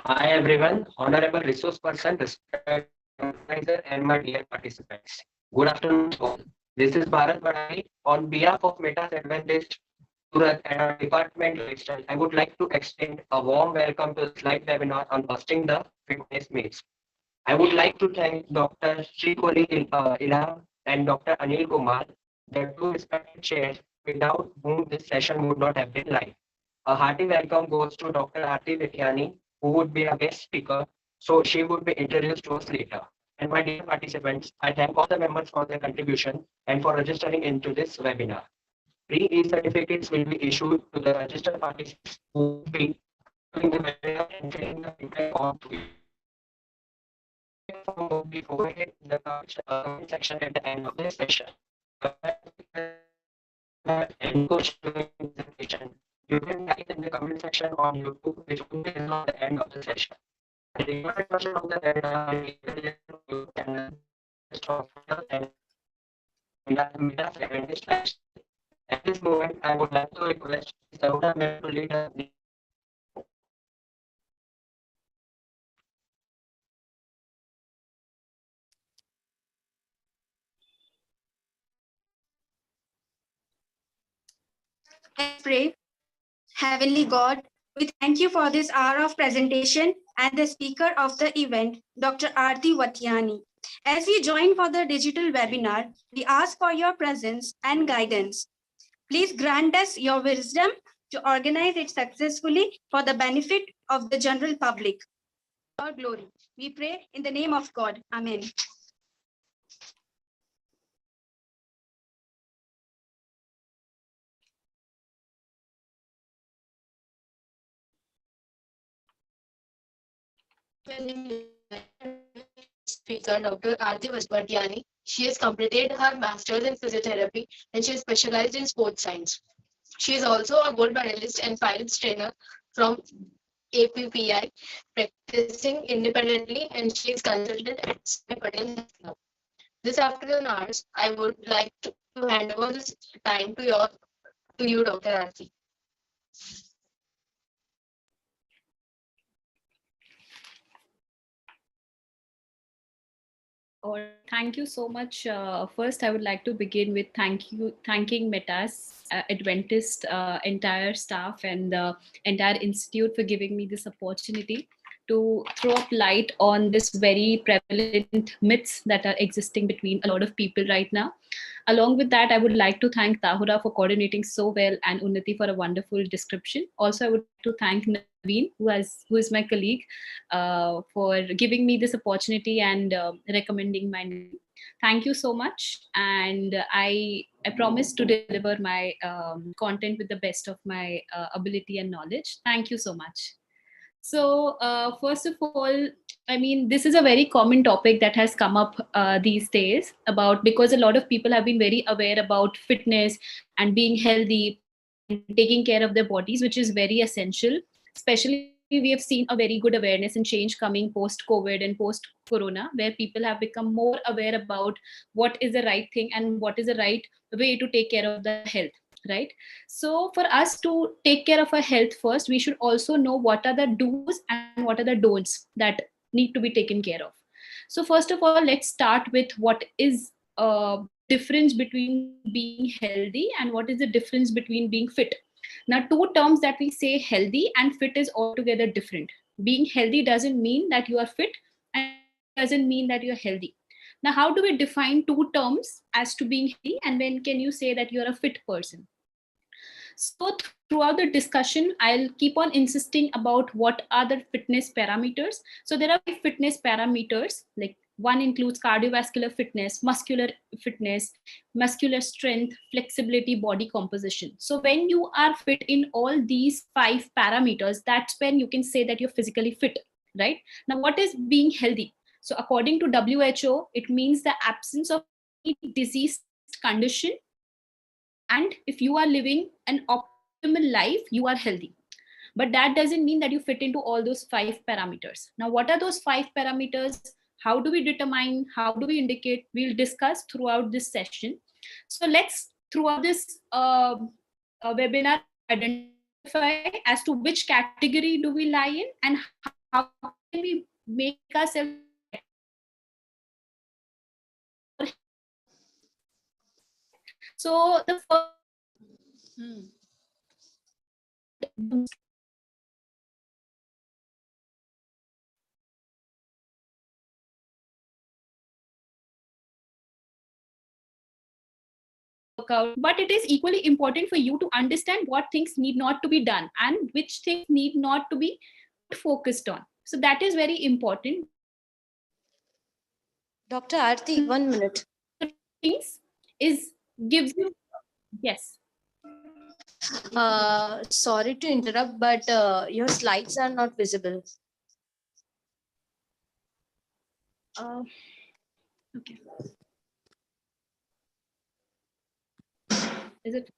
Hi everyone, honorable resource person, respected organizer, and my dear participants. Good afternoon to all. This is Bharat Badani. On behalf of Meta's Advantage Surat and our department lifestyle, I would like to extend a warm welcome to this live webinar on busting the fitness myths. I would like to thank Dr. Srikoli Ilham and Dr. Anil Kumar, the two respected chairs, without whom this session would not have been live. A hearty welcome goes to Dr. Aarti Vatiani, who would be a guest speaker, so she would be introduced to us later. And my dear participants, I thank all the members for their contribution and for registering into this webinar. Free e-certificates will be issued to the registered participants who will be doing the webinar and filling the feedback form to you. Form will be provided in the comment section at the end of this session. Any question during the presentation, you can type in the comment section on YouTube, which will be on the end of the session. The recorded version of the webinar will be available on YouTube channel and Meta 7 slides. At this moment, I would like to request Sahuda ma'am to lead us. Let's pray. Heavenly God, we thank you for this hour of presentation and the speaker of the event, Dr. Aarti Vatiani. As we join for the digital webinar, we ask for your presence and guidance. Please grant us your wisdom to organize it successfully for the benefit of the general public. Your glory. We pray in the name of God. Amen. Speaker Dr. Aarti Vatiani. She has completed her master's in physiotherapy and she is specialized in sports science. She is also a gold medalist and pilots trainer from APPI, practicing independently, and she is consultant at Swami Patel Health Club. This afternoon hours, I would like to hand over this time to you, Dr. Aarti. Or thank you so much. First, I would like to begin with thanking Meta's Adventist entire staff and the entire institute for giving me this opportunity to throw up light on this very prevalent myths that are existing between a lot of people right now. Along with that, I would like to thank Tahura for coordinating so well and Unnati for a wonderful description. Also, I would like to thank Naveen, who is my colleague, for giving me this opportunity and recommending my name. Thank you so much. And I promise to deliver my content with the best of my ability and knowledge. Thank you so much. So, first of all, I mean, this is a very common topic that has come up these days about because a lot of people have been very aware about fitness and being healthy and taking care of their bodies, which is very essential. Especially, we have seen a very good awareness and change coming post COVID and post Corona, where people have become more aware about what is the right thing and what is the right way to take care of the health, right? So for us to take care of our health first, we should also know what are the do's and what are the don'ts that need to be taken care of. So first of all, let's start with what is difference between being healthy and what is the difference between being fit. Now, two terms that we say, healthy and fit, is altogether different. Being healthy doesn't mean that you are fit, and fit doesn't mean that you're healthy. Now, how do we define two terms as to being healthy, and when can you say that you're a fit person? So throughout the discussion, I'll keep on insisting about what are the fitness parameters. So there are fitness parameters, like one includes cardiovascular fitness, muscular strength, flexibility, body composition. So when you are fit in all these 5 parameters, that's when you can say that you're physically fit, right? Now, what is being healthy? So according to WHO, it means the absence of any disease condition, and if you are living an optimal life, you are healthy. But that doesn't mean that you fit into all those 5 parameters. Now, what are those 5 parameters? How do we determine? How do we indicate? We'll discuss throughout this session. So let's, throughout this webinar, identify as to which category do we lie in and how how can we make ourselves so the first workout, but it is equally important for you to understand what things need not to be done and which things need not to be focused on. So that is very important. Dr. Aarti, 1 minute. Things is gives you yes. Sorry to interrupt, but your slides are not visible. Okay. Is it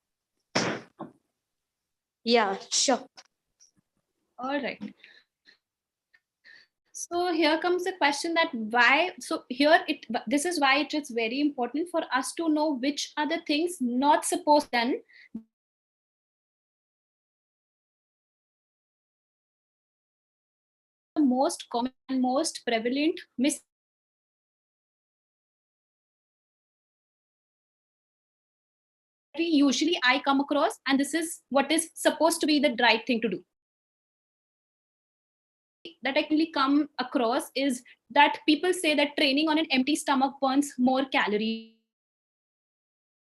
Yeah, sure. all right? So here comes the question that why, so here this is why it is very important for us to know which are the things not supposed done. The most common and most prevalent usually I come across, and this is what is supposed to be the right thing to do. That I can come across is that people say that training on an empty stomach burns more calories,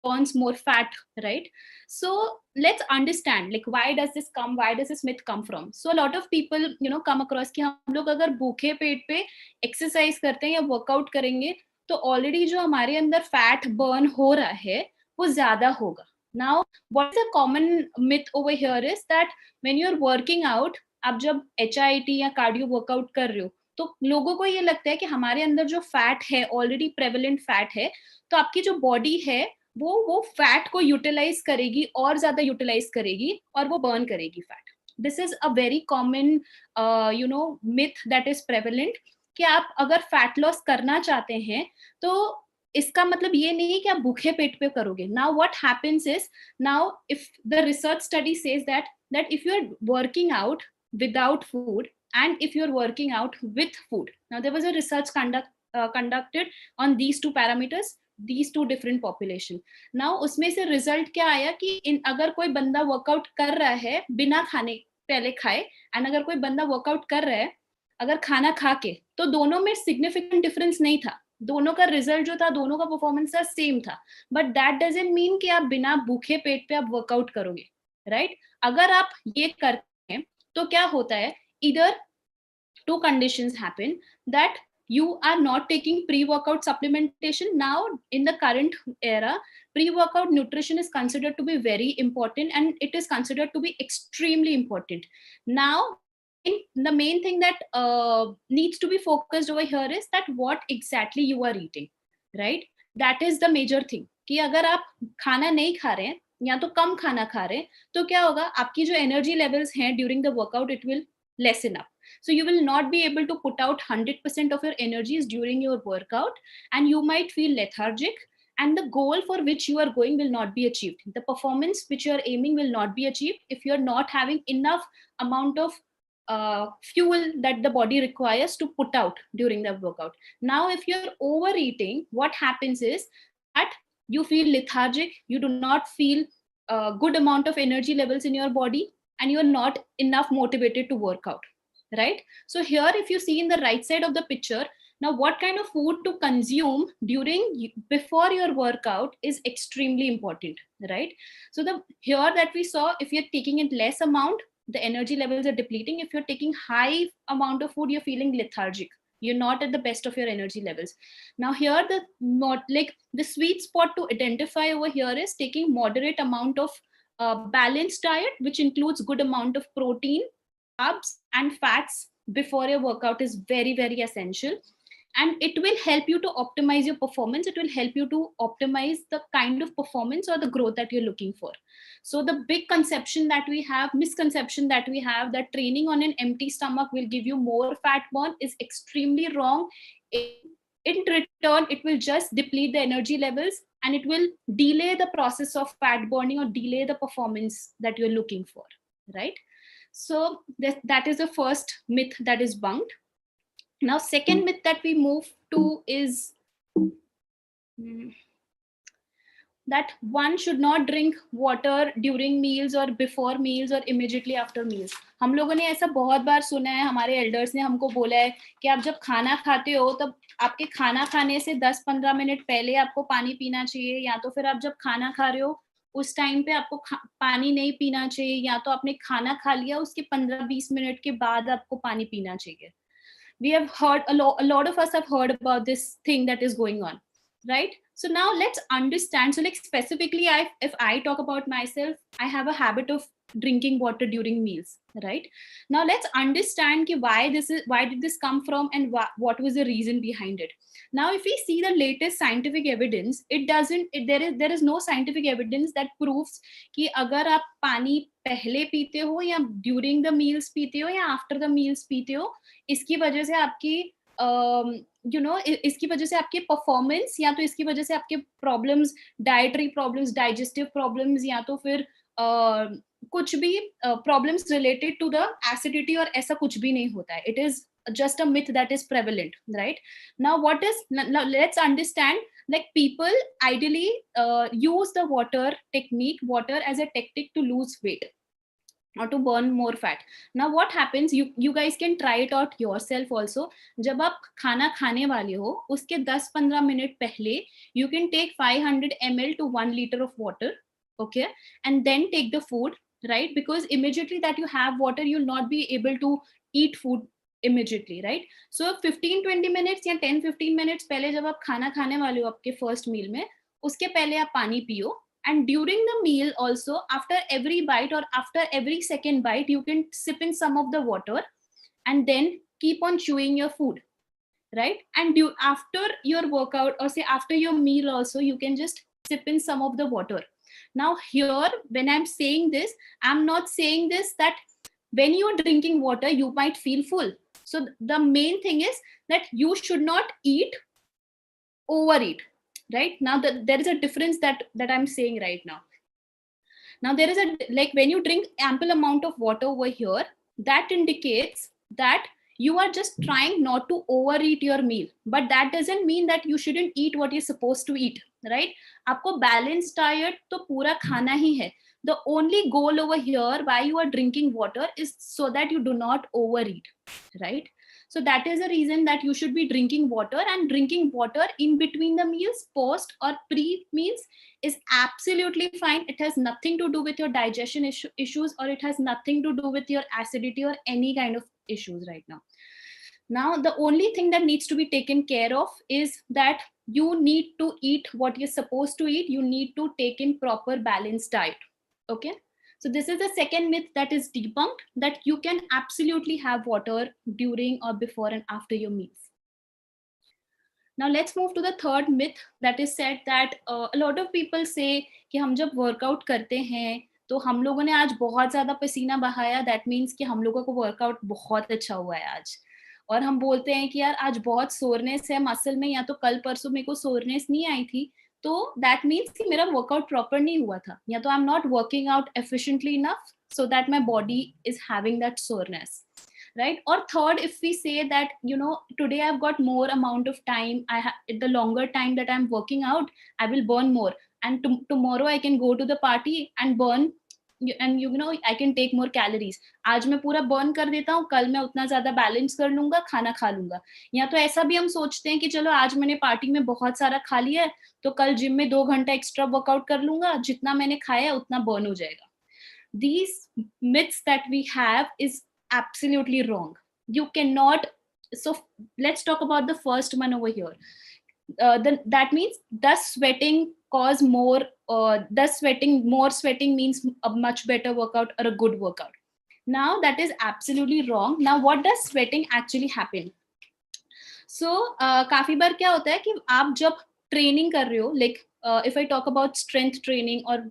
burns more fat, right? So let's understand, like, why does this myth come from? So a lot of people come across कि हम लोग अगर भूखे पेट पे exercise करते हैं या वर्कआउट करेंगे तो ऑलरेडी जो हमारे अंदर फैट बर्न हो रहा है वो ज्यादा होगा. Now what is a common myth over here is that when you're working out, आप जब HIIT या कार्डियो वर्कआउट कर रहे हो तो लोगों को ये लगता है कि हमारे अंदर जो फैट है ऑलरेडी प्रेवलेंट फैट है, तो आपकी जो बॉडी है वो फैट को यूटिलाइज करेगी और ज्यादा यूटिलाइज करेगी और वो बर्न करेगी fat. This is a very common myth that is prevalent कि आप अगर फैट लॉस करना चाहते हैं तो इसका मतलब ये नहीं है कि आप भूखे पेट पे करोगे. Now what happens is, now if the research study says that if you are working out without food and if you're working out with food. Now there was a research conducted on these two parameters, these two different population. Now उसमें से result क्या आया कि अगर कोई बंदा workout कर रहा है बिना खाने पहले खाए एंड अगर कोई बंदा वर्कआउट कर रहा है अगर खाना खा के, तो दोनों में सिग्निफिकेंट डिफरेंस नहीं था. दोनों का रिजल्ट जो था, दोनों का परफॉर्मेंस सेम था. बट दैट डजंट मीन कि आप बिना भूखे पेट पे आप वर्कआउट करोगे, राइट? अगर आप ये करते हैं तो क्या होता है, इधर two conditions happen, that you are not taking pre-workout supplementation. Now in the current era, pre-workout nutrition is considered to be very important and it is considered to be extremely important. Now the main thing that needs to be focused over here is that what exactly you are eating, right? That is the major thing कि अगर आप खाना नहीं खा रहे हैं या तो कम खाना खा रहे हैं तो क्या होगा, आपकी जो एनर्जी लेवल्स हैं during the workout it will lessen up. So you will not be able to put out 100% of your energies during your workout and you might feel lethargic and the goal for which you are going will not be achieved. The performance which you are aiming will not be achieved if you are not having enough amount of fuel that the body requires to put out during the workout. Now if you're overeating, what happens is that you feel lethargic, you do not feel a good amount of energy levels in your body and you are not enough motivated to work out, right? So here if you see in the right side of the picture, now what kind of food to consume before your workout is extremely important, right? So the here that we saw, if you're taking in less amount, the energy levels are depleting. If you're taking high amount of food, you're feeling lethargic, you're not at the best of your energy levels. Now here the sweet spot to identify over here is taking moderate amount of balanced diet which includes good amount of protein, carbs and fats before your workout is very very essential, and it will help you to optimize your performance. It will help you to optimize the kind of performance or the growth that you're looking for. So the big misconception that we have that training on an empty stomach will give you more fat burn is extremely wrong. In return, it will just deplete the energy levels and it will delay the process of fat burning or delay the performance that you're looking for, right? So that is the first myth that is bunked. Now, second myth that we move to is that one should not drink water during meals or before meals or immediately after meals. हम लोगों ने ऐसा बहुत बार सुना है, हमारे elders ने हमको बोला है कि आप जब खाना खाते हो तब आपके खाना खाने से 10-15 मिनट पहले आपको पानी पीना चाहिए, या तो फिर आप जब खाना खा रहे हो उस टाइम पे आपको पानी नहीं पीना चाहिए, या तो आपने खाना खा लिया उसके 15-20 मिनट के बाद आपको पानी पीना चाहिए. We have heard a lot of us have heard about this thing that is going on, right? So now let's understand. So like specifically, if I talk about myself, I have a habit of drinking water during meals, right? Now let's understand why did this come from, and what was the reason behind it. Now if we see the latest scientific evidence, there is no scientific evidence that proves कि अगर आप पानी पहले पीते हो या during the meals पीते हो या after the meals पीते हो, इसकी वजह से आपकी इसकी वजह से आपके परफॉर्मेंस या तो इसकी वजह से आपके problems, dietary problems, digestive problems, या तो फिर कुछ भी problems related to the acidity और ऐसा कुछ भी नहीं होता है. It is just a myth that is prevalent, right? Now let's understand, like people ideally use the water as a tactic to lose weight or to burn more fat. Now what happens, you guys can try it out yourself also. जब आप खाना खाने वाले हो उसके 10-15 minute पहले you can take 500 ml to 1 liter of water, okay, and then take the food, right? Because immediately that you have water, you'll not be able to eat food immediately, right? So 15-20 minutes या 10-15 minutes पहले जब आप खाना खाने वाले हो आपके first meal में, उसके पहले आप पानी पियो. And during the meal also, after every bite or after every second bite, you can sip in some of the water and then keep on chewing your food, right? And after your workout or say after your meal also, you can just sip in some of the water. Now here, when I'm saying this, I'm not saying this that when you're drinking water, you might feel full. So the main thing is that you should not overeat. Right now, there is a difference that I'm saying right now. Now there is like when you drink ample amount of water over here, that indicates that you are just trying not to overeat your meal, but that doesn't mean that you shouldn't eat what you're supposed to eat, right? आपको balanced diet तो पूरा खाना ही है. The only goal over here why you are drinking water is so that you do not overeat, right? So that is the reason that you should be drinking water, and drinking water in between the meals, post or pre meals, is absolutely fine. It has nothing to do with your digestion issues, or it has nothing to do with your acidity or any kind of issues right now. Now, the only thing that needs to be taken care of is that you need to eat what you're supposed to eat. You need to take in proper balanced diet. Okay. So this is the second myth that is debunked, that you can absolutely have water during or before and after your meals. Now let's move to the third myth that is said that a lot of people say कि हम जब workout करते हैं तो हम लोगों ने आज बहुत ज़्यादा पसीना बहाया, that means कि हम लोगों को workout बहुत अच्छा हुआ है आज. और हम बोलते हैं कि यार आज बहुत soreness है मसल में, या तो कल परसों मेरे को soreness नहीं आई थी, तो that means कि मेरा workout proper नहीं हुआ था, या तो I'm not working out efficiently enough so that my body is having that soreness, right? Or third, if we say that, today I've got more amount of time, the longer time that I'm working out, I will burn more, and tomorrow I can go to the party and burn, and I can take more calories. आज मैं पूरा burn कर देता हूँ, कल मैं उतना ज़्यादा balance कर लूँगा, खाना खा लूँगा. या तो ऐसा भी हम सोचते हैं कि चलो आज मैंने पार्टी में बहुत सारा खा लिया है, तो कल जिम में 2 घंटा एक्स्ट्रा वर्कआउट कर लूँगा, जितना मैंने खाया उतना burn हो जाएगा. These myths that we have is absolutely wrong. You cannot. So let's talk about the first one over here. That means does sweating cause more? More sweating means a much better workout or a good workout. Now that is absolutely wrong. Now what does sweating actually happen? So काफी बार क्या होता है कि आप जब training कर रहे हो, like if I talk about strength training or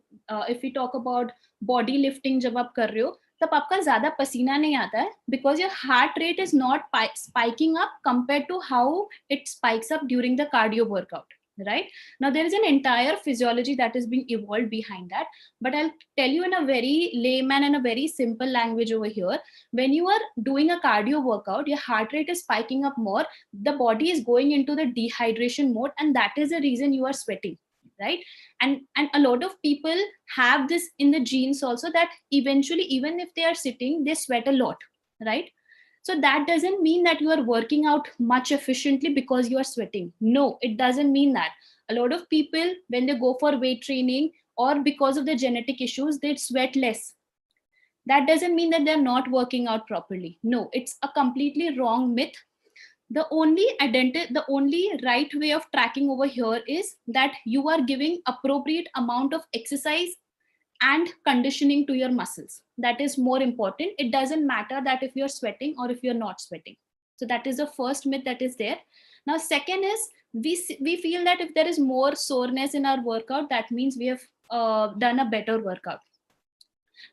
if we talk about body lifting, जब आप कर रहे हो तब आपका ज्यादा पसीना नहीं आता है, because your heart rate is not spiking up compared to how it spikes up during the cardio workout, right? Now there is an entire physiology that is being evolved behind that, but I'll tell you in a very layman and a very simple language over here. When you are doing a cardio workout, your heart rate is spiking up more, the body is going into the dehydration mode, and that is the reason you are sweating, right? And a lot of people have this in the genes also, that eventually even if they are sitting, they sweat a lot, right? So that doesn't mean that you are working out much efficiently because you are sweating. No, it doesn't mean that. A lot of people, when they go for weight training or because of the genetic issues, they sweat less. That doesn't mean that they're not working out properly. No, it's a completely wrong myth. The only right way of tracking over here is that you are giving appropriate amount of exercise and conditioning to your muscles. That is more important. It doesn't matter that if you're sweating or if you're not sweating. So that is the first myth that is there. Now second is, we feel that if there is more soreness in our workout, that means we have done a better workout.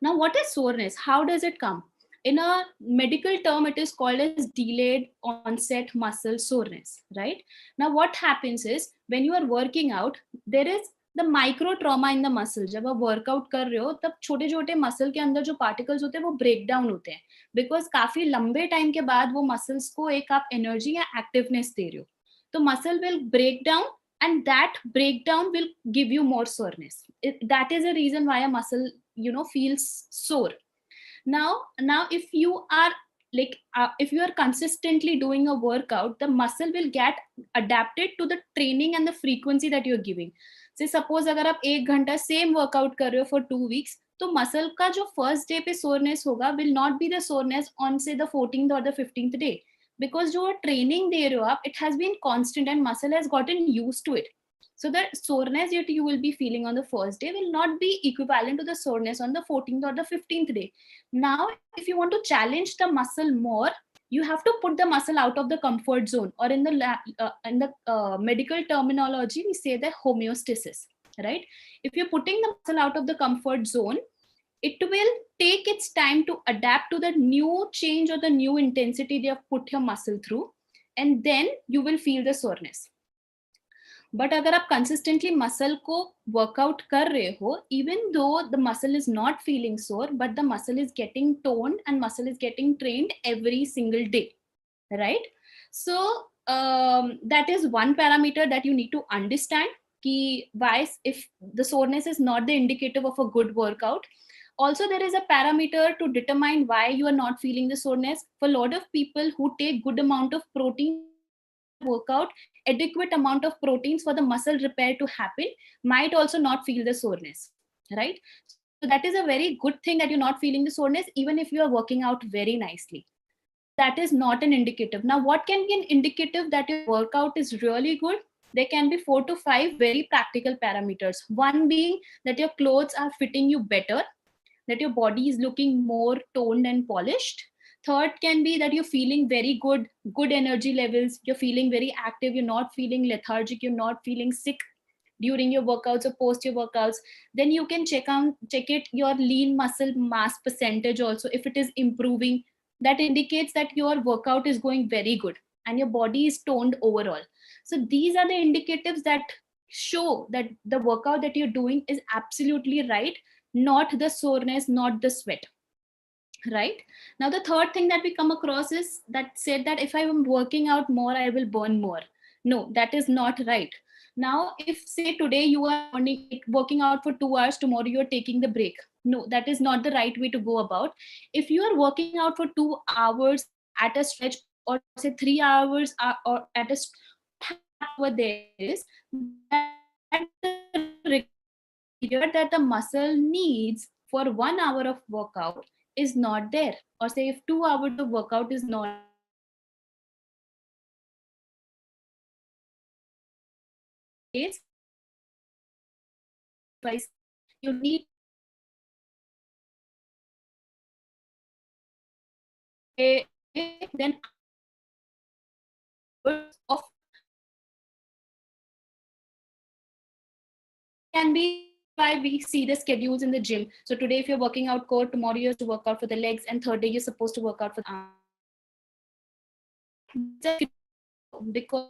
Now what is soreness? How does it come? In a medical term, it is called as delayed onset muscle soreness, right? Now what happens is, when you are working out, there is the micro trauma in the muscle. जब आप workout कर रहे हो तब छोटे छोटे muscle के अंदर जो पार्टिकल्स होते हैं वो ब्रेक डाउन होते हैं, बिकॉज काफी लंबे टाइम के बाद वो मसल्स को एक आप एनर्जी या एक्टिवनेस दे रहे हो, तो muscle will break down and that breakdown will give you more soreness. That is a reason why a muscle feels sore. Now if you are if you are consistently doing a workout, the muscle will get adapted to the training and the frequency that you're giving. Say suppose अगर आप 1 घंटा same workout कर रहे हो for 2 weeks, तो muscle का जो first day पे सोरनेस होगा will not be the soreness on say the 14th or the 15th day, because जो ट्रेनिंग दे रहे हो आप, it has been constant and muscle has gotten used to it. So the soreness that you will be feeling on the first day will not be equivalent to the soreness on the 14th or the 15th day. Now, if you want to challenge the muscle more, you have to put the muscle out of the comfort zone, or in the medical terminology, we say the homeostasis, right? If you're putting the muscle out of the comfort zone, it will take its time to adapt to the new change or the new intensity they have put your muscle through, and then you will feel the soreness. But अगर आप consistently muscle को workout कर रहे हो, even though the muscle is not feeling sore, but the muscle is getting toned and muscle is getting trained every single day, right? So that is one parameter that you need to understand, ki why, if the soreness is not the indicative of a good workout. Also, there is a parameter to determine why you are not feeling the soreness. For a lot of people who take good amount of protein workout, adequate amount of proteins for the muscle repair to happen, might also not feel the soreness, right? So that is a very good thing that you're not feeling the soreness even if you are working out very nicely. That is not an indicative. Now what can be an indicative that your workout is really good? There can be 4 to 5 very practical parameters. One being that your clothes are fitting you better, that your body is looking more toned and polished. Third can be that you're feeling very good energy levels, you're feeling very active, you're not feeling lethargic, you're not feeling sick during your workouts or post your workouts. Then you can check it your lean muscle mass percentage also. If it is improving, that indicates that your workout is going very good and your body is toned overall. So these are the indicatives that show that the workout that you're doing is absolutely right, not the soreness, not the sweat. Right? Now the third thing that we come across is that said that if I am working out more, I will burn more. No, that is not right. Now if say today you are working out for 2 hours, tomorrow you are taking the break, no, that is not the right way to go about. If you are working out for 2 hours at a stretch, or say 3 hours, or at a what there is, that the period that the muscle needs for 1 hour of workout is not there. Or say if 2 hours of workout is not, you need then of can be why we see the schedules in the gym. So today if you're working out core, tomorrow you have to work out for the legs, and third day you're supposed to work out for the arms. Because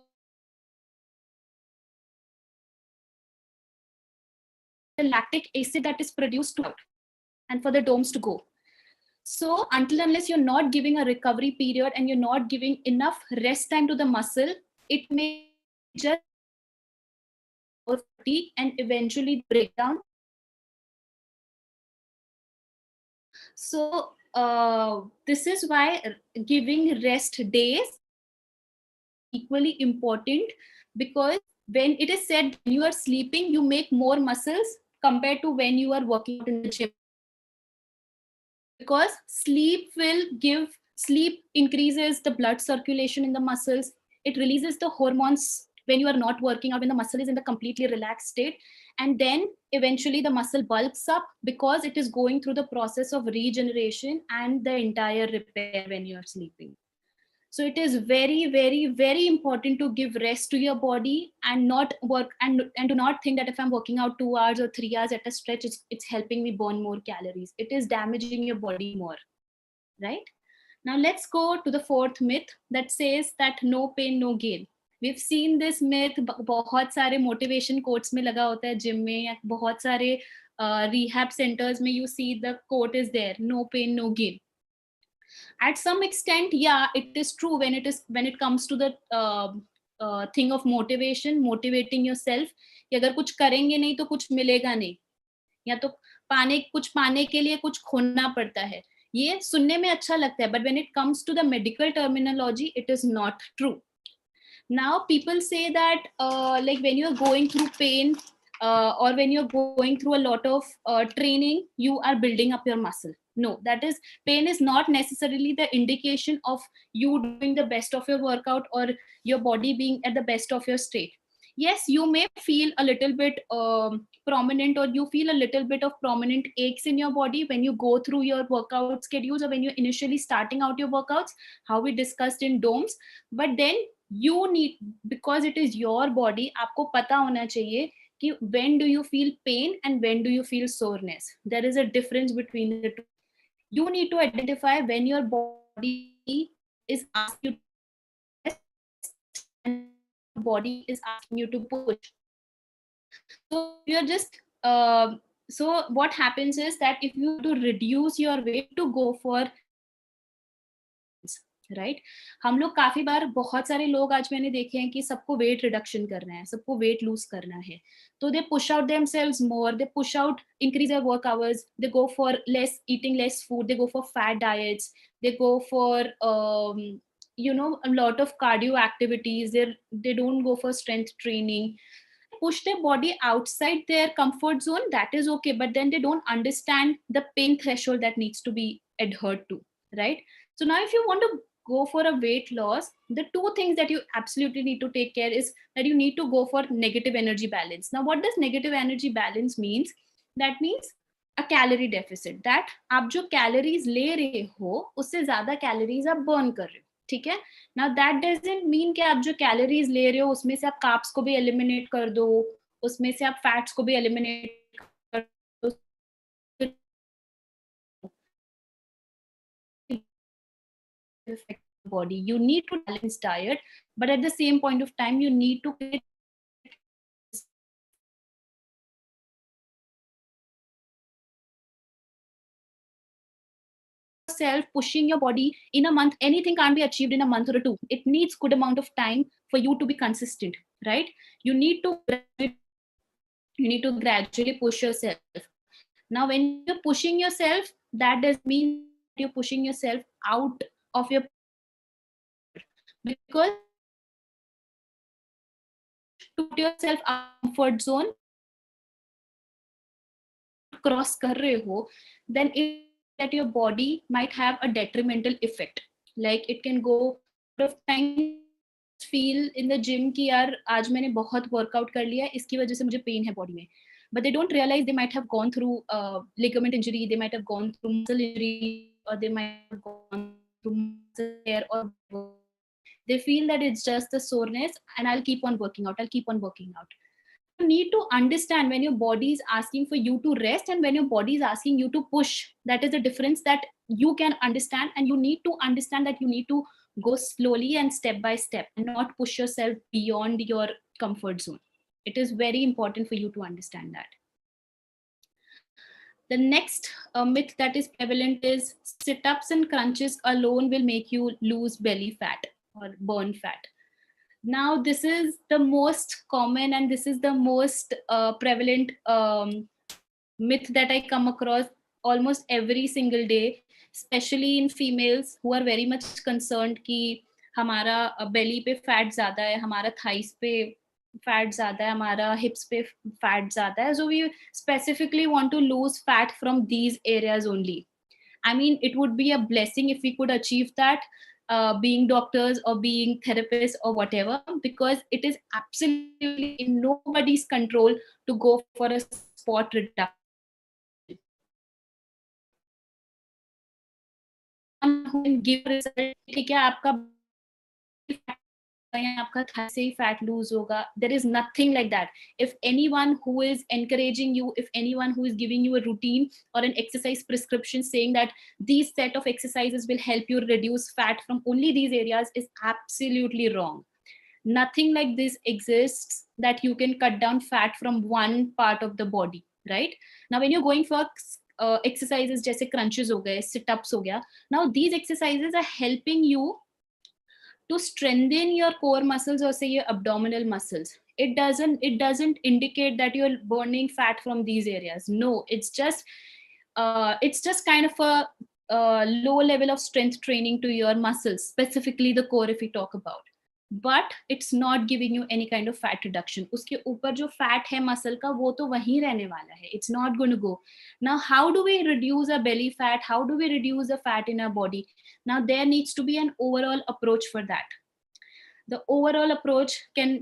the lactic acid that is produced to out and for the DOMS to go. So until unless you're not giving a recovery period and you're not giving enough rest time to the muscle, it may just fatigue and eventually break down. So this is why giving rest days equally important, because when it is said when you are sleeping, you make more muscles compared to when you are working out in the gym. Because sleep increases the blood circulation in the muscles. It releases the hormones when you are not working out, when the muscle is in the completely relaxed state. And then eventually the muscle bulks up because it is going through the process of regeneration and the entire repair when you are sleeping. So it is very, very, very important to give rest to your body and not work and do not think that if I'm working out 2 hours or 3 hours at a stretch, it's helping me burn more calories. It is damaging your body more, right? Now let's go to the fourth myth that says that no pain, no gain. We've seen this myth बहुत सारे motivation quotes में लगा होता है gym में, या बहुत सारे rehab centers में you see the quote is there, no pain, no gain. At some extent, yeah, it is true when it comes to the thing of motivating yourself. कि अगर कुछ करेंगे नहीं तो कुछ मिलेगा नहीं, या तो कुछ पाने के लिए कुछ खोना पड़ता है. ये सुनने में अच्छा लगता है, but when it comes to the medical terminology, it is not true. Now people say that like when you're going through pain or when you're going through a lot of training, you are building up your muscle. No, that is, pain is not necessarily the indication of you doing the best of your workout or your body being at the best of your state. Yes, you may feel a little bit prominent, or you feel a little bit of prominent aches in your body when you go through your workout schedules or when you're initially starting out your workouts, how we discussed in DOMS. But then you need, because it is your body, आपको पता होना चाहिए कि when do you feel pain and when do you feel soreness. There is a difference between the two. You need to identify when your body is asking you to rest and your body is asking you to push. So you're just so what happens is that if you to reduce your weight, to go for right हम लोग काफी बार, बहुत सारे लोग आज मैंने देखे हैं कि सबको वेट रिडक्शन करना है, सबको वेट लूज करना है, तो they push out themselves more, they push out, increase their work hours, they go for less eating less food, they go for fat diets, they go for you know, a lot of cardio activities. They don't go for strength training, push their body outside their comfort zone. That is okay, but then they don't understand the pain threshold that needs to be adhered to, right? So now if you want to go for a weight loss, the two things that you absolutely need to take care is that you need to go for negative energy balance. Now what does negative energy balance means? That means a calorie deficit, that आप जो calories ले रहे हो उससे ज्यादा calories आप burn कर रहे हो, ठीक है. Now that doesn't mean कि आप जो calories ले रहे हो उसमें से आप carbs को भी eliminate कर दो, उसमें से आप fats को भी eliminate कर दो. Affect the body. You need to balance diet, but at the same point of time you need to self pushing your body in a month. Anything can't be achieved in a month or two. It needs good amount of time for you to be consistent, right? You need to gradually push yourself. Now when you're pushing yourself, that does mean you're pushing yourself out of your, because to put yourself out of comfort zone cross कर रहे हो, then it that your body might have a detrimental effect. Like it can go of time feel in the gym कि यार आज मैंने बहुत workout कर लिया, इसकी वजह से मुझे pain है body में. But they don't realize they might have gone through ligament injury, they might have gone through muscle injury, or they might have gone through muscle tear, or they feel that it's just the soreness and I'll keep on working out. You need to understand when your body is asking for you to rest and when your body is asking you to push. That is the difference that you can understand, and you need to understand that you need to go slowly and step by step and not push yourself beyond your comfort zone. It is very important for you to understand that. The next myth that is prevalent is sit-ups and crunches alone will make you lose belly fat or burn fat. Now, this is the most common and this is the most prevalent myth that I come across almost every single day, especially in females who are very much concerned कि हमारा belly पे fat ज़्यादा है, हमारा thighs पे fat ज़्यादा है, हमारा hips पे fat ज़्यादा है. So we specifically want to lose fat from these areas only. I mean, it would be a blessing if we could achieve that, being doctors or being therapists or whatever, because it is absolutely in nobody's control to go for a spot reduction. Who can give a result, ठीक है, आपका आपका thigh से ही fat lose होगा. There is nothing like that. If anyone who is encouraging you, if anyone who is giving you a routine or an exercise prescription saying that these set of exercises will help you reduce fat from only these areas is absolutely wrong. Nothing like this exists that you can cut down fat from one part of the body, right? Now, when you're going for exercises जैसे crunches हो गए, sit-ups हो गया, now these exercises are helping you to strengthen your core muscles or say your abdominal muscles. It doesn't indicate that you're burning fat from these areas. No, it's just kind of a low level of strength training to your muscles, specifically the core if we talk about. But it's not giving you any kind of fat reduction. उसके ऊपर जो fat है muscle का वो तो वहीं रहने वाला है. It's not going to go. Now, how do we reduce our belly fat? How do we reduce the fat in our body? Now, there needs to be an overall approach for that. The overall approach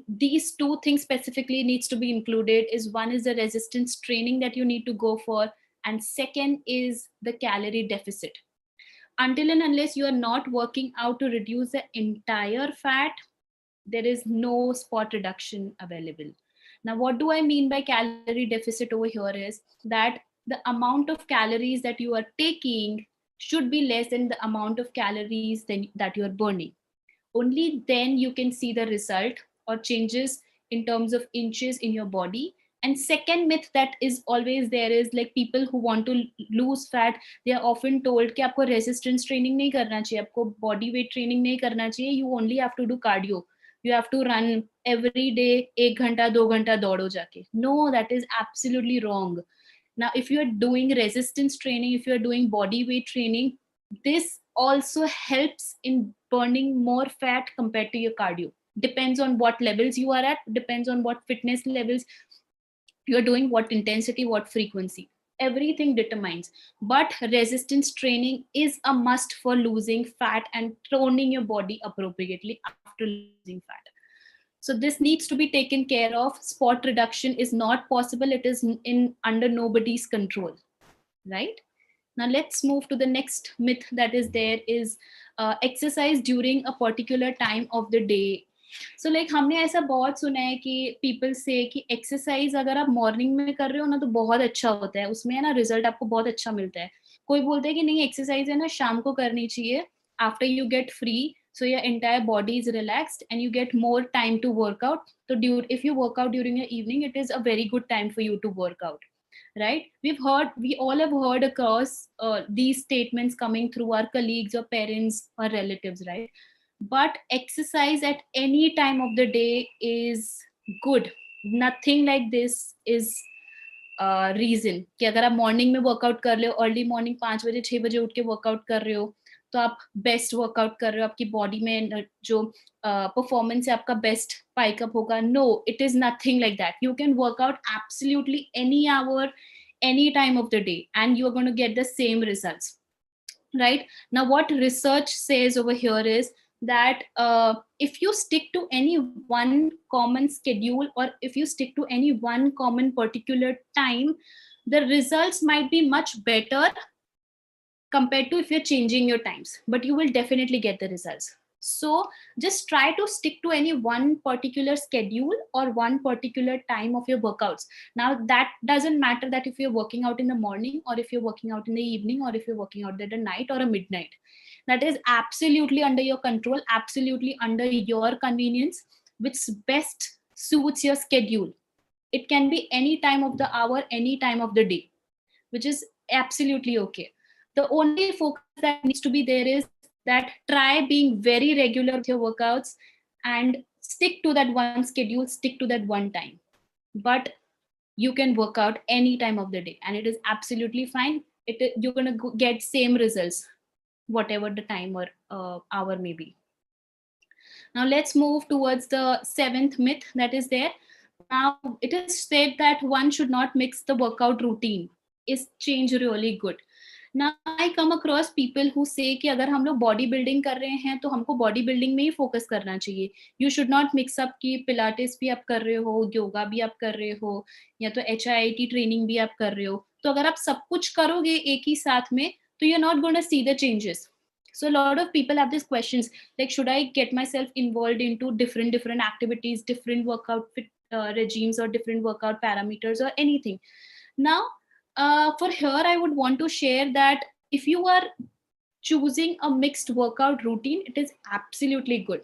these two things specifically needs to be included. Is one is the resistance training that you need to go for, and second is the calorie deficit. Until and unless you are not working out to reduce the entire fat, there is no spot reduction available. Now, what do I mean by calorie deficit over here is that the amount of calories that you are taking should be less than the amount of calories that you are burning. Only then you can see the result or changes in terms of inches in your body. And second myth that is always there is like people who want to lose fat, they are often told कि आपको resistance training नहीं करना चाहिए, आपको body weight training नहीं करना चाहिए, you only have to do cardio. You have to run every day 1 घंटा 2 घंटा दौड़ो जाके. No, that is absolutely wrong. Now, if you are doing resistance training, if you are doing body weight training, this also helps in burning more fat compared to your cardio. Depends on what levels you are at, depends on what fitness levels you're doing, what intensity, what frequency. Everything determines. But resistance training is a must for losing fat and toning your body appropriately after losing fat. So this needs to be taken care of. Spot reduction is not possible. It is under nobody's control, right? Now let's move to the next myth that is there is exercise during a particular time of the day. So like हमने ऐसा बहुत सुना है कि people say कि exercise अगर आप morning में कर रहे हो ना तो बहुत अच्छा होता है, उसमें है ना result आपको बहुत अच्छा मिलता है. कोई बोलता है कि नहीं exercise है ना शाम को करनी चाहिए after you get free, so your entire body is relaxed and you get more time to work out. So if you work out during the evening, it is a very good time for you to work out. Right? We all have heard across these statements coming through our colleagues or parents or relatives, right? But exercise at any time of the day is good. Nothing like this is reason कि अगर आप morning में workout कर रहे हो, early morning 5 बजे 6 बजे उठ के वर्कआउट कर रहे हो, तो आप बेस्ट वर्कआउट कर रहे हो, आपकी बॉडी में जो परफॉर्मेंस है आपका बेस्ट पाइकअप होगा. No, it is nothing like that. You can work out absolutely any hour, any time of the day, and you're going to get the same results, right? Now, what research says over here is that if you stick to any one common schedule or if you stick to any one common particular time, the results might be much better compared to if you're changing your times, but you will definitely get the results. So just try to stick to any one particular schedule or one particular time of your workouts. Now that doesn't matter that if you're working out in the morning or if you're working out in the evening or if you're working out at the night or a midnight. That is absolutely under your control, absolutely under your convenience, which best suits your schedule. It can be any time of the hour, any time of the day, which is absolutely okay. The only focus that needs to be there is that try being very regular with your workouts and stick to that one schedule, stick to that one time. But you can work out any time of the day and it is absolutely fine. You're going to get same results, whatever the time or hour may be. Now let's move towards the seventh myth that is there. Now it is said that one should not mix the workout routine. Is change really good? Now I come across people who say कि अगर हम लोग body building कर रहे हैं तो हमको body building में ही फोकस करना चाहिए. You should not mix up कि पिलाटेस भी आप कर रहे हो, योगा भी आप कर रहे हो, या तो HIIT ट्रेनिंग भी आप कर रहे हो. तो अगर आप सब कुछ करोगे एक ही साथ में तो you're not going to see the changes. So a lot of people have these questions like, should I get myself involved into different activities, different workout regimes or different workout parameters or anything? Now, for here, I would want to share that if you are choosing a mixed workout routine, it is absolutely good.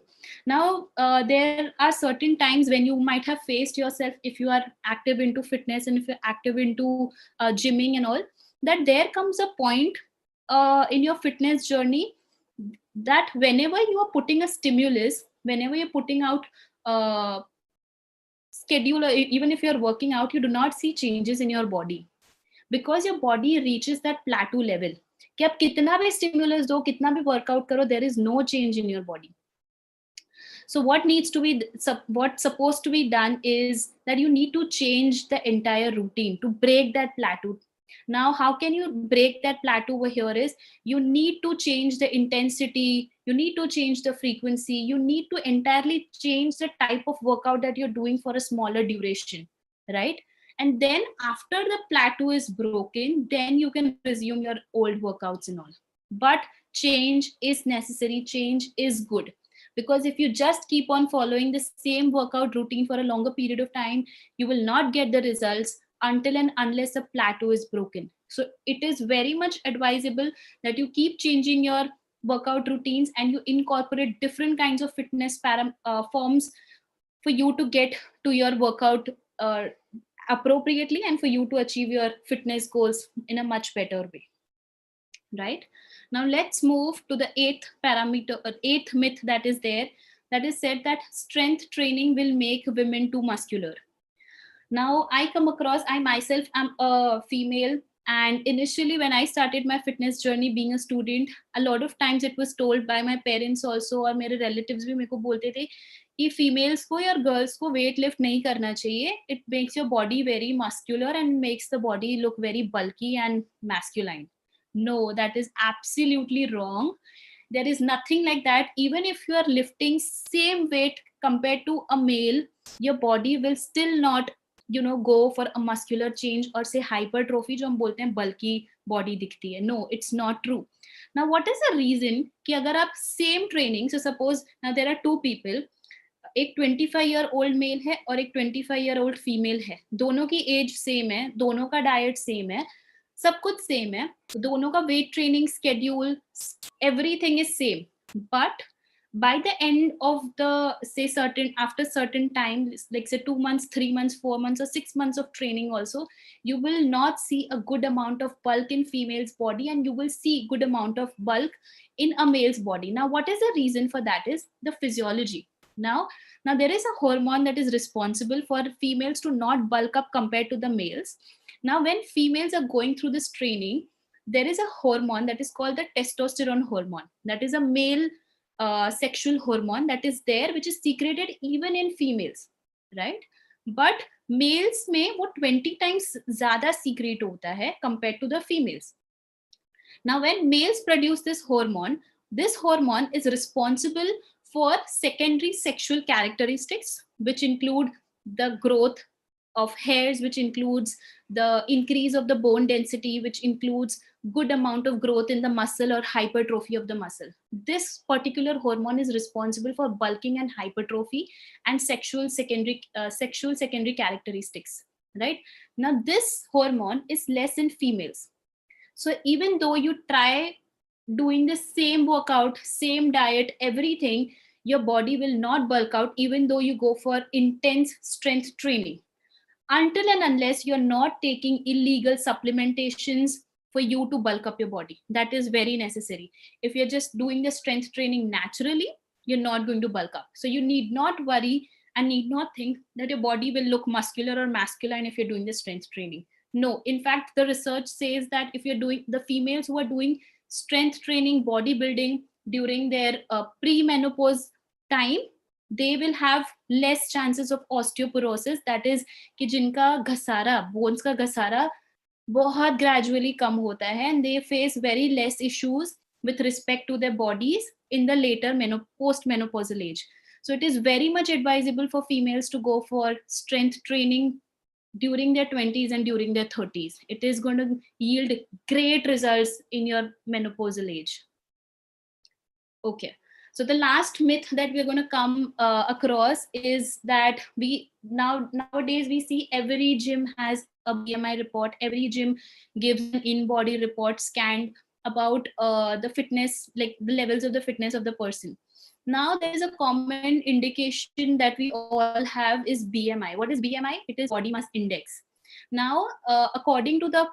Now, there are certain times when you might have faced yourself, if you are active into fitness and if you're active into gymming and all, that there comes a point in your fitness journey that whenever you are putting a stimulus, whenever you're putting out schedule, or even if you're working out, you do not see changes in your body because your body reaches that plateau level. कि आप कितना भी stimulus दो, कितना भी workout करो, there is no change in your body. So what's supposed to be done is that you need to change the entire routine to break that plateau. Now, how can you break that plateau over here is you need to change the intensity, you need to change the frequency, you need to entirely change the type of workout that you're doing for a smaller duration, right? And then after the plateau is broken, then you can resume your old workouts and all. But change is necessary, change is good. Because if you just keep on following the same workout routine for a longer period of time, you will not get the results until and unless a plateau is broken. So it is very much advisable that you keep changing your workout routines and you incorporate different kinds of fitness forms for you to get to your workout appropriately and for you to achieve your fitness goals in a much better way. Right? Now let's move to the eighth myth that is there, that is said that strength training will make women too muscular. Now I myself am a female, and initially when I started my fitness journey being a student, a lot of times it was told by my parents also और मेरे relatives भी मेरे को बोलते थे कि females को या girls को weight lift नहीं करना चाहिए, it makes your body very muscular and makes the body look very bulky and masculine. No, that is absolutely wrong. There is nothing like that. Even if you are lifting same weight compared to a male, your body will still not go for a muscular change or say hypertrophy जो हम बोलते हैं bulky body दिखती है. No, it's not true. Now what is the reason कि अगर आप same training, so suppose now there are two people, एक 25-year-old मेल है और एक 25-year-old फीमेल है, दोनों की एज सेम है, दोनों का डाइट सेम है, सब कुछ सेम है, दोनों का weight training schedule everything is same, but by the end of the after certain time, like say 2 months, 3 months, 4 months or 6 months of training also, you will not see a good amount of bulk in female's body and you will see good amount of bulk in a male's body. Now what is the reason for that is the physiology. Now there is a hormone that is responsible for females to not bulk up compared to the males. Now when females are going through this training, there is a hormone that is called the testosterone hormone, that is a male sexual hormone that is there, which is secreted even in females, right? But males में वो 20 times ज़्यादा secrete होता है compared to the females. Now when males produce this hormone is responsible for secondary sexual characteristics, which include the growth of hairs, which includes the increase of the bone density, which includes good amount of growth in the muscle or hypertrophy of the muscle. This particular hormone is responsible for bulking and hypertrophy and sexual secondary characteristics, right? Now this hormone is less in females. So even though you try doing the same workout, same diet, everything, your body will not bulk out even though you go for intense strength training, until and unless you're not taking illegal supplementations for you to bulk up your body. That is very necessary. If you're just doing the strength training naturally, you're not going to bulk up. So you need not worry and need not think that your body will look muscular or masculine if you're doing the strength training. No, in fact, the research says that if you're doing, the females who are doing strength training, bodybuilding during their pre-menopause time, they will have less chances of osteoporosis. That is कि जिनका घसारा, bones का घसारा बहुत gradually कम होता है, and they face very less issues with respect to their bodies in the later post-menopausal age. So it is very much advisable for females to go for strength training during their 20s and during their 30s. It is going to yield great results in your menopausal age. Okay. So the last myth that we're going to come across is that nowadays we see every gym has a BMI report. Every gym gives an in-body report scanned about the fitness, like the levels of the fitness of the person. Now there is a common indication that we all have is BMI. What is BMI? It is body mass index. Now, according to the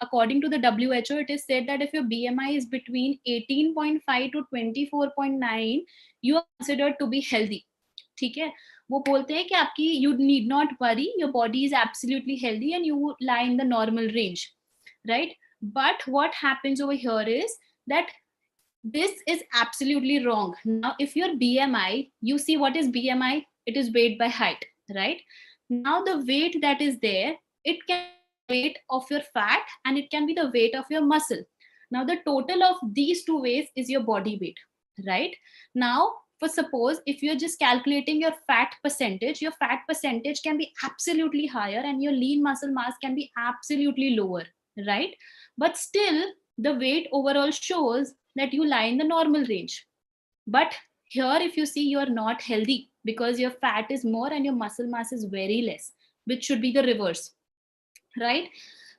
according to the WHO, it is said that if your BMI is between 18.5 to 24.9, you are considered to be healthy. ठीक है, वो बोलते हैं कि आपकी you need not worry, your body is absolutely healthy and you lie in the normal range, right? But what happens over here is that this is absolutely wrong. Now, if your BMI, you see what is BMI? It is weight by height, right? Now, the weight that is there, it can be the weight of your fat and it can be the weight of your muscle. Now, the total of these two weights is your body weight, right? Now, for suppose if you're just calculating your fat percentage can be absolutely higher and your lean muscle mass can be absolutely lower, right? But still, the weight overall shows that you lie in the normal range. But here, if you see, you are not healthy because your fat is more and your muscle mass is very less, which should be the reverse, right?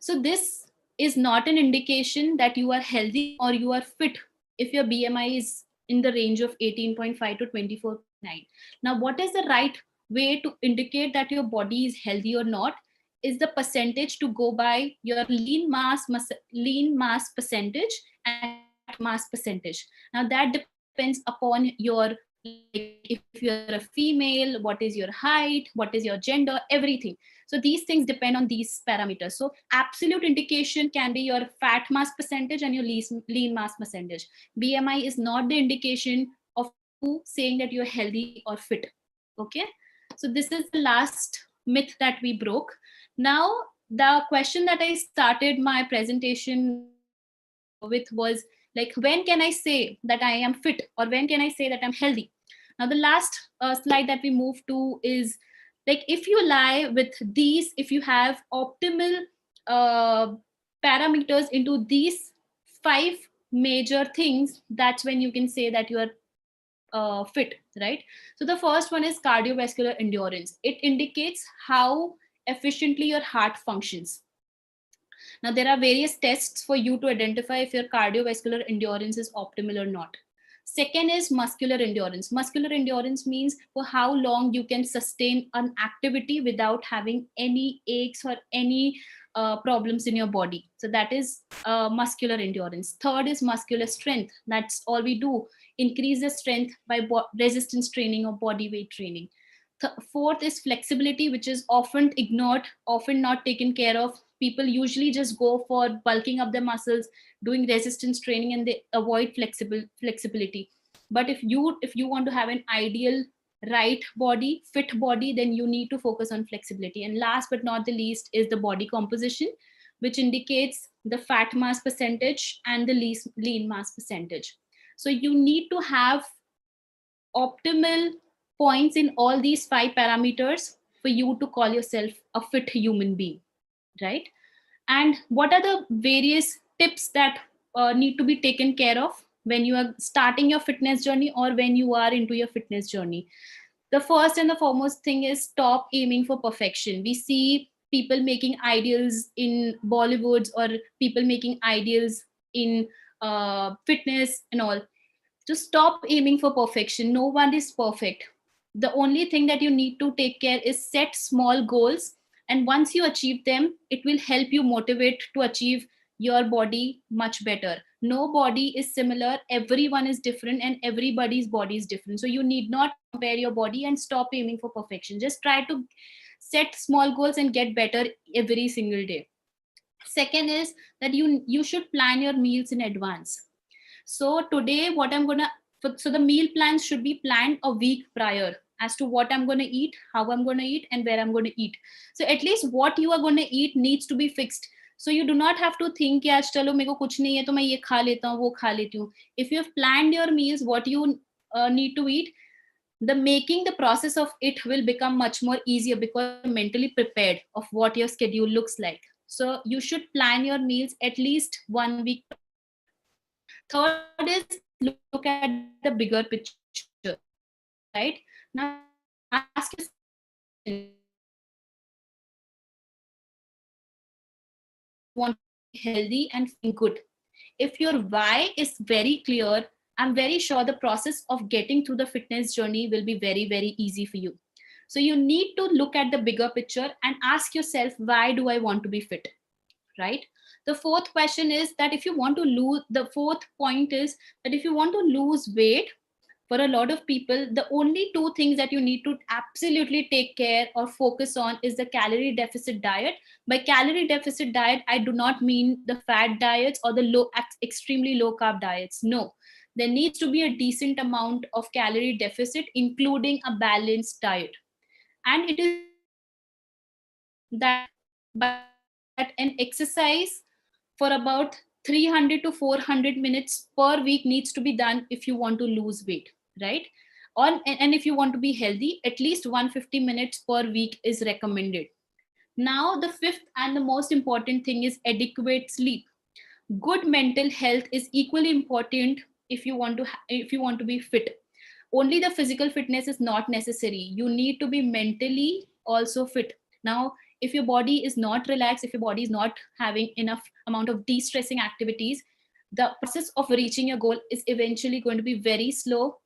So this is not an indication that you are healthy or you are fit if your BMI is in the range of 18.5 to 24.9. Now, what is the right way to indicate that your body is healthy or not? Is the percentage to go by your lean mass percentage and mass percentage. Now that depends upon your, if you're a female, what is your height, what is your gender, everything. So these things depend on these parameters. So absolute indication can be your fat mass percentage and your lean mass percentage. BMI is not the indication of you saying that you're healthy or fit. Okay. So this is the last myth that we broke. Now, the question that I started my presentation with was like, when can I say that I am fit or when can I say that I'm healthy? Now, the last slide that we move to is like, if you lie with these, if you have optimal parameters into these 5 major things, that's when you can say that you are fit, right? So the first one is cardiovascular endurance. It indicates how efficiently your heart functions. Now, there are various tests for you to identify if your cardiovascular endurance is optimal or not. Second is muscular endurance. Muscular endurance means for how long you can sustain an activity without having any aches or any problems in your body. So that is muscular endurance. Third is muscular strength. That's all we do. Increase the strength by resistance training or body weight training. Fourth is flexibility, which is often ignored, often not taken care of. People usually just go for bulking up the muscles, doing resistance training, and they avoid flexibility. But if you want to have an ideal right body, fit body, then you need to focus on flexibility. And last but not the least is the body composition, which indicates the fat mass percentage and the lean mass percentage. So you need to have optimal points in all these 5 parameters for you to call yourself a fit human being, right? And what are the various tips that need to be taken care of when you are starting your fitness journey or when you are into your fitness journey? The first and the foremost thing is stop aiming for perfection. We see people making ideals in Bollywoods or people making ideals in fitness and all. To stop aiming for perfection. No one is perfect. The only thing that you need to take care is set small goals. And once you achieve them, it will help you motivate to achieve your body much better. No body is similar, everyone is different, and everybody's body is different. So you need not compare your body and stop aiming for perfection. Just try to set small goals and get better every single day. Second is that you should plan your meals in advance. So today what I'm gonna, so the meal plans should be planned a week prior as to what I'm going to eat, how I'm going to eat, and where I'm going to eat. So at least what you are going to eat needs to be fixed. So you do not have to think कि आज चलो मेरे को कुछ नहीं है तो मैं ये खा लेता हूँ वो खा लेती हूँ. If you have planned your meals, what you need to eat, the making the process of it will become much more easier because you're mentally prepared of what your schedule looks like. So you should plan your meals at least 1 week. Third is look at the bigger picture, right? Now ask yourself, want to be healthy and feel good. If your why is very clear, I'm very sure the process of getting through the fitness journey will be very, very easy for you. So you need to look at the bigger picture and ask yourself, why do I want to be fit, right? The fourth question is that if you want to lose, the fourth point is that if you want to lose weight, for a lot of people, the only two things that you need to absolutely take care or focus on is the calorie deficit diet. By calorie deficit diet, I do not mean the fat diets or the low, extremely low carb diets. No, there needs to be a decent amount of calorie deficit, including a balanced diet. And it is that an exercise for about 300 to 400 minutes per week needs to be done if you want to lose weight, right? And if you want to be healthy, at least 150 minutes per week is recommended. Now, the fifth and the most important thing is adequate sleep. Good mental health is equally important if you want to be fit. Only the physical fitness is not necessary. You need to be mentally also fit. Now, if your body is not relaxed, if your body is not having enough amount of de-stressing activities, the process of reaching your goal is eventually going to be very slow.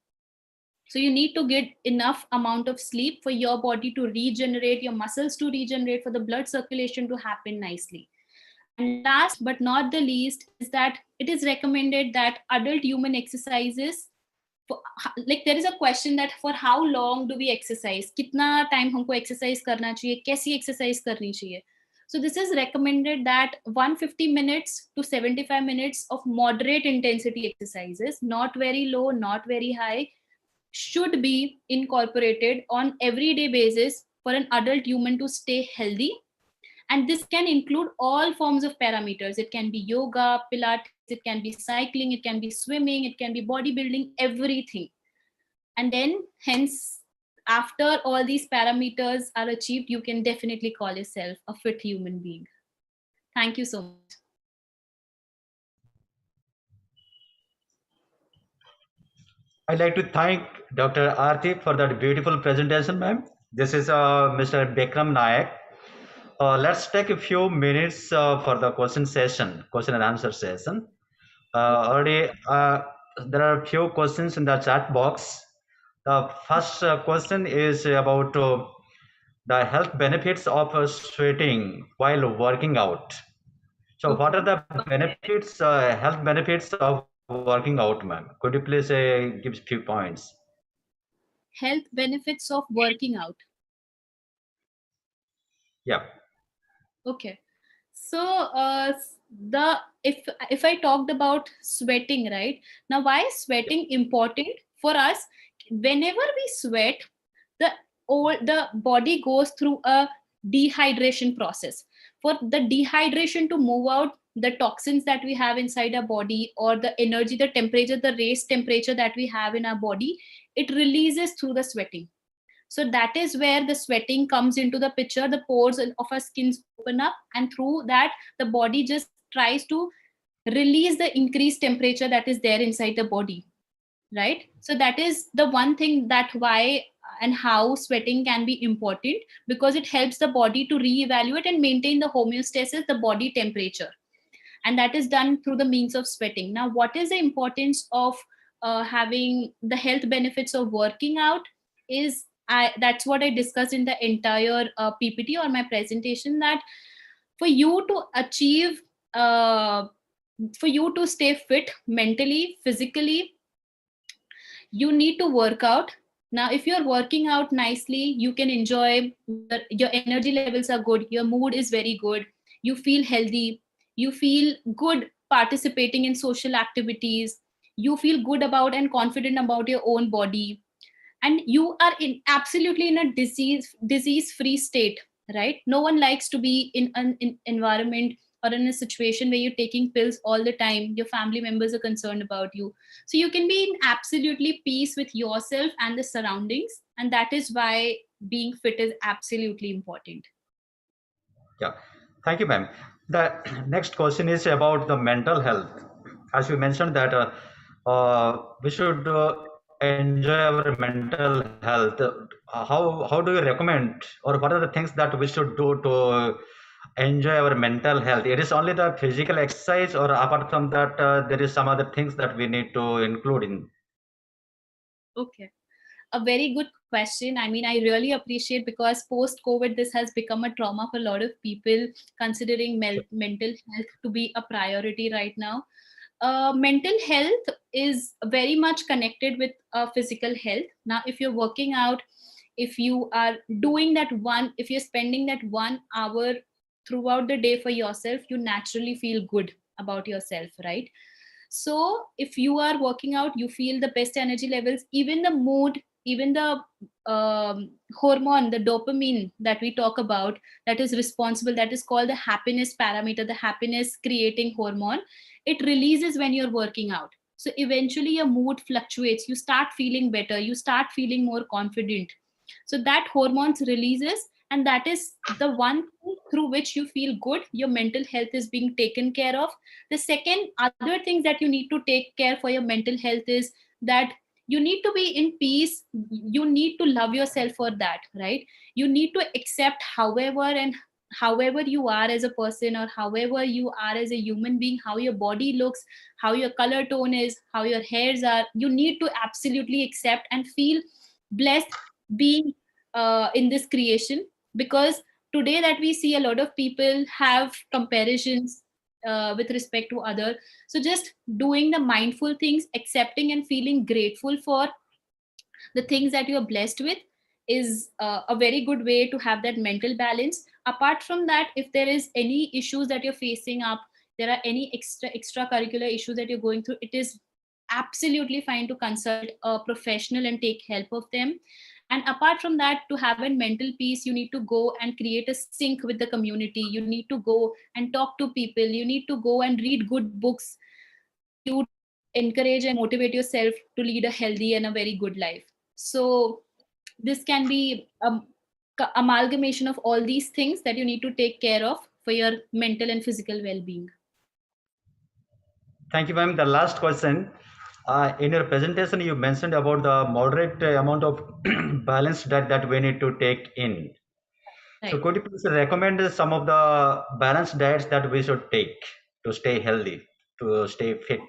So you need to get enough amount of sleep for your body to regenerate, your muscles to regenerate, for the blood circulation to happen nicely. And last but not the least is that it is recommended that adult human exercises, like there is a question that for how long do we exercise, kitna time humko exercise karna chahiye, kaisi exercise karni chahiye. So this is recommended that 150 minutes to 75 minutes of moderate intensity exercises, not very low, not very high, should be incorporated on everyday basis for an adult human to stay healthy. And this can include all forms of parameters. It can be yoga, Pilates, it can be cycling, it can be swimming, it can be bodybuilding, everything. And then hence, after all these parameters are achieved, you can definitely call yourself a fit human being. Thank you so much. I'd like to thank Dr. Aarti for that beautiful presentation, ma'am. This is Mr. Bikram Nayak. Let's take a few minutes for the question and answer session. Already, there are a few questions in the chat box. The first question is about the health benefits of sweating while working out. So what are the benefits, health benefits of working out, ma'am? Could you please give a few points? Health benefits of working out. Yeah. Okay. So if I talked about sweating, right? Now, why is sweating important for us? Whenever we sweat, the body goes through a dehydration process. For the dehydration to move out, the toxins that we have inside our body, or the energy, the temperature, the raised temperature that we have in our body, it releases through the sweating. So that is where the sweating comes into the picture. The pores of our skins open up, and through that, the body just tries to release the increased temperature that is there inside the body, right? So that is the one thing that why and how sweating can be important, because it helps the body to reevaluate and maintain the homeostasis, the body temperature. And that is done through the means of sweating. Now, what is the importance of having the health benefits of working out is, that's what I discussed in the entire PPT or my presentation, that for you to achieve for you to stay fit mentally, physically, you need to work out. Now if you're working out nicely, you can enjoy, your energy levels are good, your mood is very good, you feel healthy, you feel good participating in social activities, you feel good about and confident about your own body, and you are in absolutely in a disease free state, right? No one likes to be in an environment or in a situation where you're taking pills all the time, your family members are concerned about you. So you can be in absolutely peace with yourself and the surroundings, and that is why being fit is absolutely important. Yeah, thank you, ma'am. The next question is about the mental health. As you mentioned that we should enjoy our mental health. How do you recommend, or what are the things that we should do to enjoy our mental health? It is only the physical exercise, or apart from that, there is some other things that we need to include in? Okay, a very good question. I mean, I really appreciate, because post COVID, this has become a trauma for a lot of people, considering mental health to be a priority right now. Mental health is very much connected with physical health. Now, if you're working out, if you are doing that one, if you're spending that 1 hour throughout the day for yourself, you naturally feel good about yourself, right? So if you are working out, you feel the best energy levels, even the mood, even the hormone, the dopamine that we talk about, that is responsible, that is called the happiness parameter, the happiness creating hormone, it releases when you're working out. So eventually your mood fluctuates, you start feeling better, you start feeling more confident. So that hormones releases, and that is the one thing through which you feel good, your mental health is being taken care of. The second other things that you need to take care for your mental health is that you need to be in peace, you need to love yourself for that, right? You need to accept however you are as a person, or however you are as a human being, how your body looks, how your color tone is, how your hairs are. You need to absolutely accept and feel blessed being in this creation, because today that we see a lot of people have comparisons with respect to other. So just doing the mindful things, accepting and feeling grateful for the things that you're blessed with, is a very good way to have that mental balance. Apart from that, if there is any issues that you're facing up, there are any extracurricular issues that you're going through, it is absolutely fine to consult a professional and take help of them. And apart from that, to have a mental peace, you need to go and create a sync with the community, you need to go and talk to people, you need to go and read good books for you to encourage and motivate yourself to lead a healthy and a very good life. So this can be amalgamation of all these things that you need to take care of for your mental and physical well-being. Thank you, ma'am. The last question. In your presentation, you mentioned about the moderate amount of balanced diet that we need to take in. So Right. could you please recommend some of the balanced diets that we should take to stay healthy, to stay fit?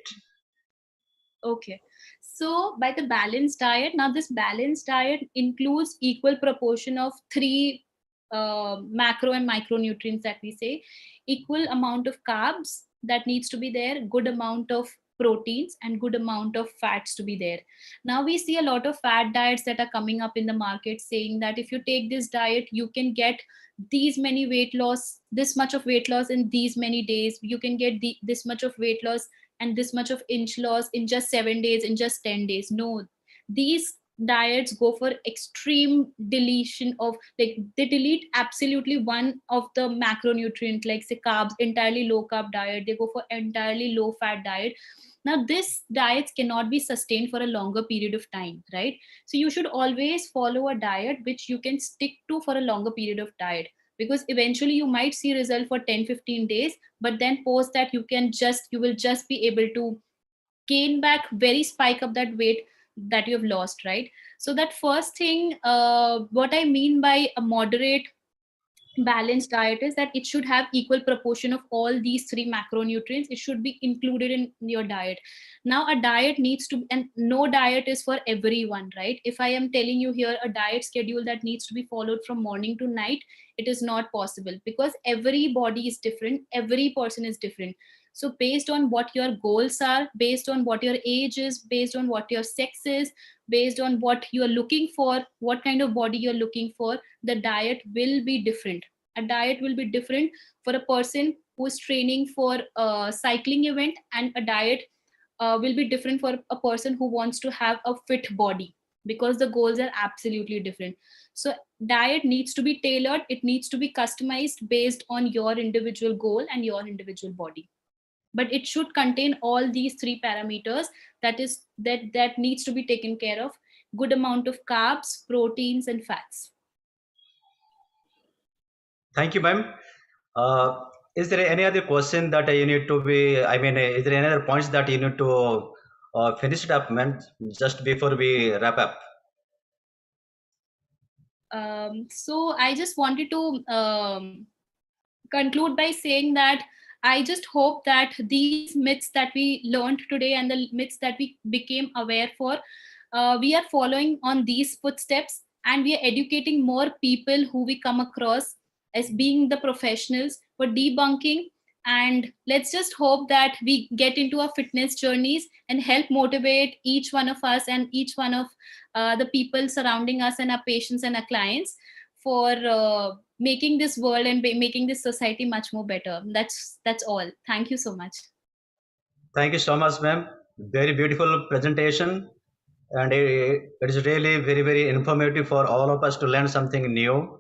Okay. So by the balanced diet, now this balanced diet includes equal proportion of three macro and micronutrients that we say, equal amount of carbs that needs to be there, good amount of proteins, and good amount of fats to be there. Now we see a lot of fat diets that are coming up in the market, saying that if you take this diet, you can get these many weight loss, this much of weight loss in these many days, you can get this much of weight loss and this much of inch loss in just 7 days, in just 10 days. No, these diets go for extreme deletion of, like, they delete absolutely one of the macronutrient, like say carbs, entirely low carb diet, they go for entirely low fat diet. Now this diets cannot be sustained for a longer period of time, right? So you should always follow a diet which you can stick to for a longer period of diet, because eventually you might see result for 10-15 days, but then post that you will just be able to gain back, very spike up that weight that you have lost, right? So that first thing, what I mean by a moderate balanced diet is that it should have equal proportion of all these three macronutrients. It should be included in your diet. Now a diet needs to, and no diet is for everyone, right? If I am telling you here a diet schedule that needs to be followed from morning to night, it is not possible, because every body is different, every person is different. So based on what your goals are, based on what your age is, based on what your sex is, based on what you are looking for, what kind of body you're looking for, the diet will be different. A diet will be different for a person who is training for a cycling event, and a diet will be different for a person who wants to have a fit body, because the goals are absolutely different. So diet needs to be tailored, it needs to be customized based on your individual goal and your individual body, but it should contain all these three parameters. That needs to be taken care of: good amount of carbs, proteins, and fats. Thank you, ma'am. Is there any other question that you need to be, I mean, is there any other points that you need to finish it up, ma'am, just before we wrap up? So I just wanted to conclude by saying that I just hope that these myths that we learned today and the myths that we became aware for, we are following on these footsteps, and we are educating more people who we come across as being the professionals for debunking. And let's just hope that we get into our fitness journeys and help motivate each one of us and each one of the people surrounding us and our patients and our clients for making this world and making this society much more better. That's all. Thank you so much. Thank you so much, ma'am. Very beautiful presentation. And it is really very, very informative for all of us to learn something new.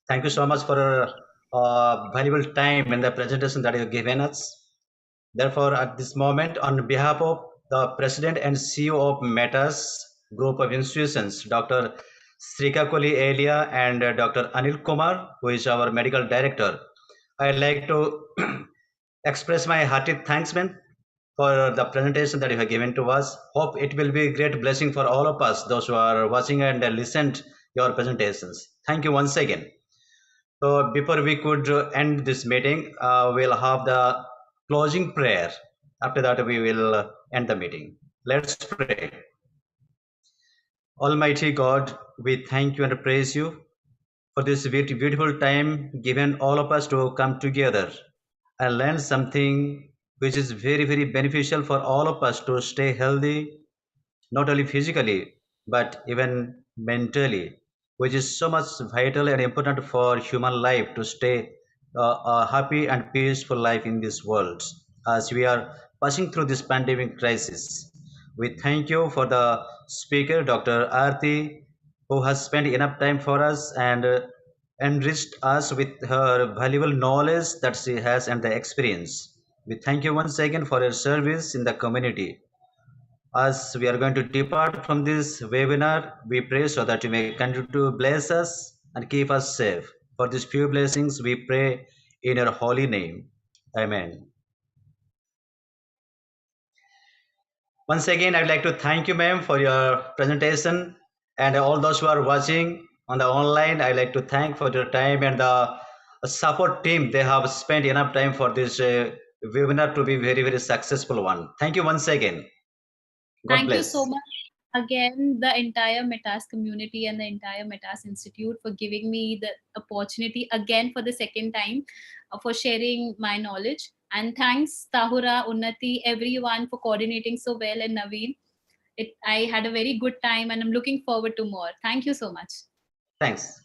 Thank you so much for valuable time in the presentation that you have given us. Therefore, at this moment, on behalf of the President and CEO of Metas Group of Institutions, Dr. Srikakuli Elia and Dr. Anil Kumar, who is our Medical Director, I'd like to express my hearty thanks, ma'am, for the presentation that you have given to us. Hope it will be a great blessing for all of us, those who are watching and listened your presentations. Thank you once again. So before we could end this meeting, we'll have the closing prayer. After that, we will end the meeting. Let's pray. Almighty God, we thank you and praise you for this beautiful time given all of us to come together and learn something which is very, very beneficial for all of us to stay healthy, not only physically, but even mentally, which is so much vital and important for human life to stay a happy and peaceful life in this world as we are passing through this pandemic crisis. We thank you for the speaker, Dr. Aarti, who has spent enough time for us and enriched us with her valuable knowledge that she has and the experience. We thank you once again for your service in the community. As we are going to depart from this webinar, we pray so that you may continue to bless us and keep us safe. For these few blessings, we pray in your holy name. Amen. Once again, I'd like to thank you, ma'am, for your presentation, and all those who are watching on the online. I'd like to thank for your time and the support team. They have spent enough time for this webinar to be very, very successful one. Thank you once again. God Thank bless. you so much again, the entire Metas community and the entire Metas Institute, for giving me the opportunity again for the second time for sharing my knowledge. And thanks Tahura, Unnati, everyone for coordinating so well, and Naveen. I had a very good time and I'm looking forward to more. Thank you so much. Thanks.